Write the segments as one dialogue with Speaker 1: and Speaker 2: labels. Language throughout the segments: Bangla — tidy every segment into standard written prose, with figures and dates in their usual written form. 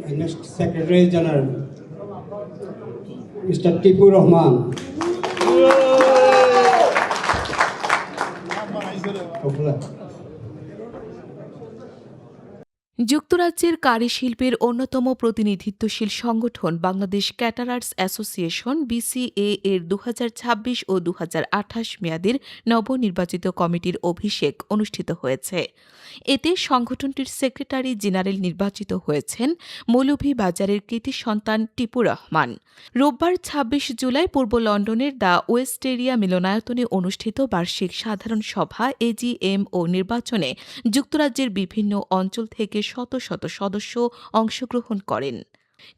Speaker 1: next Secretary General, Mr. Tipur Rahman.
Speaker 2: যুক্তরাজ্যের কারিশিল্পের অন্যতম প্রতিনিধিত্বশীল সংগঠন বাংলাদেশ ক্যাটারার্স অ্যাসোসিয়েশন বিসিএ এর 2026 ও 2028 মেয়াদের নবনির্বাচিত কমিটির অভিষেক অনুষ্ঠিত হয়েছে। এতে সংগঠনটির সেক্রেটারি জেনারেল নির্বাচিত হয়েছেন মৌলভীবাজারের কৃতি সন্তান টিপু রহমান। রোববার 26 জুলাই পূর্ব লন্ডনের দ্য ওয়েস্টেরিয়া মিলনায়তনে অনুষ্ঠিত বার্ষিক সাধারণ সভা এজিএম ও নির্বাচনে যুক্তরাজ্যের বিভিন্ন অঞ্চল থেকে শত শত সদস্য অংশগ্রহণ করেন।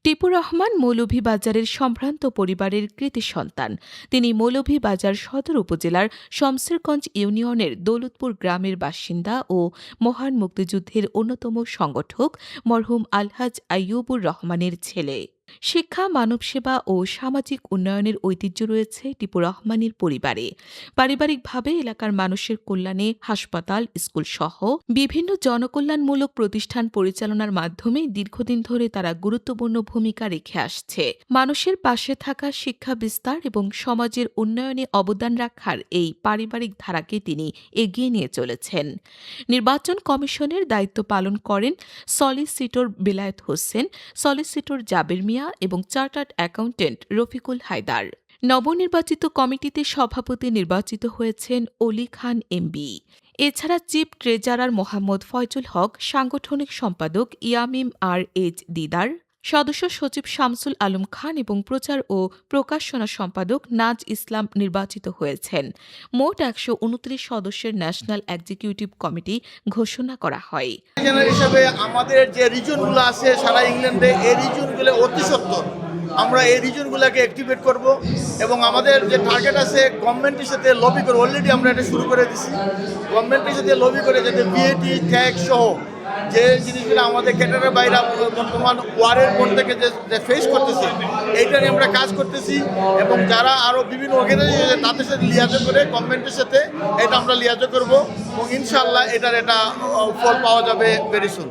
Speaker 2: টিপু রহমান মৌলভীবাজারের সম্ভ্রান্ত পরিবারের কৃতি সন্তান। তিনি মৌলভীবাজার সদর উপজেলার শমশেরগঞ্জ ইউনিয়নের দৌলতপুর গ্রামের বাসিন্দা ও মহান মুক্তিযুদ্ধের অন্যতম সংগঠক মরহুম আলহাজ আইয়ুবুর রহমানের ছেলে। শিক্ষা, মানবসেবা ও সামাজিক উন্নয়নের ঐতিহ্য রয়েছে টিপু রহমানের পরিবারে। পারিবারিকভাবে এলাকার মানুষের কল্যাণে হাসপাতাল, স্কুলসহ বিভিন্ন জনকল্যাণমূলক প্রতিষ্ঠান পরিচালনার মাধ্যমে দীর্ঘদিন ধরে তারা গুরুত্বপূর্ণ ভূমিকা রেখে আসছে। মানুষের পাশে থাকা, শিক্ষা বিস্তার এবং সমাজের উন্নয়নে অবদান রাখার এই পারিবারিক ধারাকে তিনি এগিয়ে নিয়ে চলেছেন। নির্বাচন কমিশনের দায়িত্ব পালন করেন সলিসিটর বেলায়েত হোসেন, সলিসিটর জাবের মিয়া এবং চার্টার্ড অ্যাকাউন্ট্যান্ট রফিকুল হায়দার। নবনির্বাচিত কমিটিতে সভাপতি নির্বাচিত হয়েছেন অলি খান এমবি। এছাড়া চিফ ট্রেজারার মোহাম্মদ ফয়জুল হক, সাংগঠনিক সম্পাদক ইয়ামিম আর এইচ দিদার, সদস্য সচিব শামসুল আলম খান এবং প্রচার ও প্রকাশনা সম্পাদক নাজ ইসলাম নির্বাচিত হয়েছেন। মোট 129 সদস্যের ন্যাশনাল এক্সিকিউটিভ কমিটি ঘোষণা করা হয়।
Speaker 3: হিসেবে আমাদের যে রিজনগুলো আছে সারা ইংল্যান্ডে, এই রিজনগুলো অতি সত্তর আমরা এই রিজনগুলোকে অ্যাক্টিভেট করব এবং আমাদের যে টার্গেট আছে গভর্নমেন্টের সাথে লবি করে অলরেডি আমরা এটা শুরু করে দিছি। গভর্নমেন্টের সাথে লবি করে যাতে বিএটি ট্যাক্স সহ যে জিনিসগুলো আমাদের ক্যাটারের বাইরে বর্তমান ওয়ারের পর থেকে যে ফেস করতেছে এইটা নিয়ে আমরা কাজ করতেছি এবং যারা আরও বিভিন্ন অর্গানাইজেশন তাদের সাথে লিয়াজো করে গভর্নমেন্টের সাথে এটা আমরা লিয়াজো করব এবং ইনশাআল্লাহ এটার ফল পাওয়া যাবে ভেরি সুন।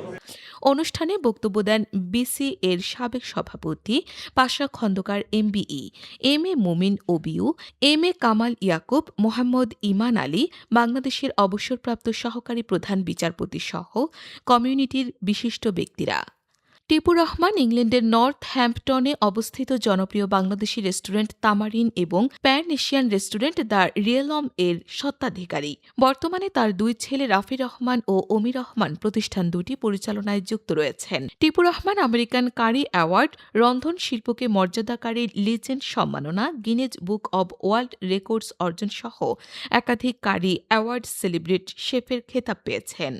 Speaker 2: অনুষ্ঠানে বক্তব্য দেন বিসি এর সাবেক সভাপতি পাশা খন্দকার এমবিই, এম এ মুমিন ওবিউ, এম এ কামাল ইয়াকুব, মোহাম্মদ ইমান আলী, বাংলাদেশের অবসরপ্রাপ্ত সহকারী প্রধান বিচারপতি সহ কমিউনিটির বিশিষ্ট ব্যক্তিরা। টিপু রহমান ইংল্যান্ডের নর্থ হ্যাম্পটনে অবস্থিত জনপ্রিয় বাংলাদেশি রেস্টুরেন্ট তামারিন এবং pan Asian restaurant the realm এর স্বত্বাধিকারী। বর্তমানে তার দুই ছেলে রাফি রহমান ও অমি রহমান প্রতিষ্ঠান দুটি পরিচালনায় যুক্ত রয়েছেন। টিপু রহমান আমেরিকান কারি অ্যাওয়ার্ড, রন্ধন শিল্পকে মর্যাদাকারী লিজেন্ড সম্মাননা, Guinness book of world records অর্জন সহ একাধিক কারি অ্যাওয়ার্ড সেলিব্রেট শেফের খেতাব পেয়েছেন।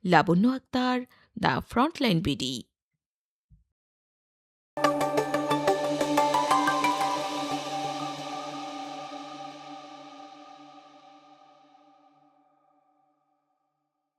Speaker 2: লাবণ্য আক্তার, দ্য ফ্রন্টলাইন বিডি।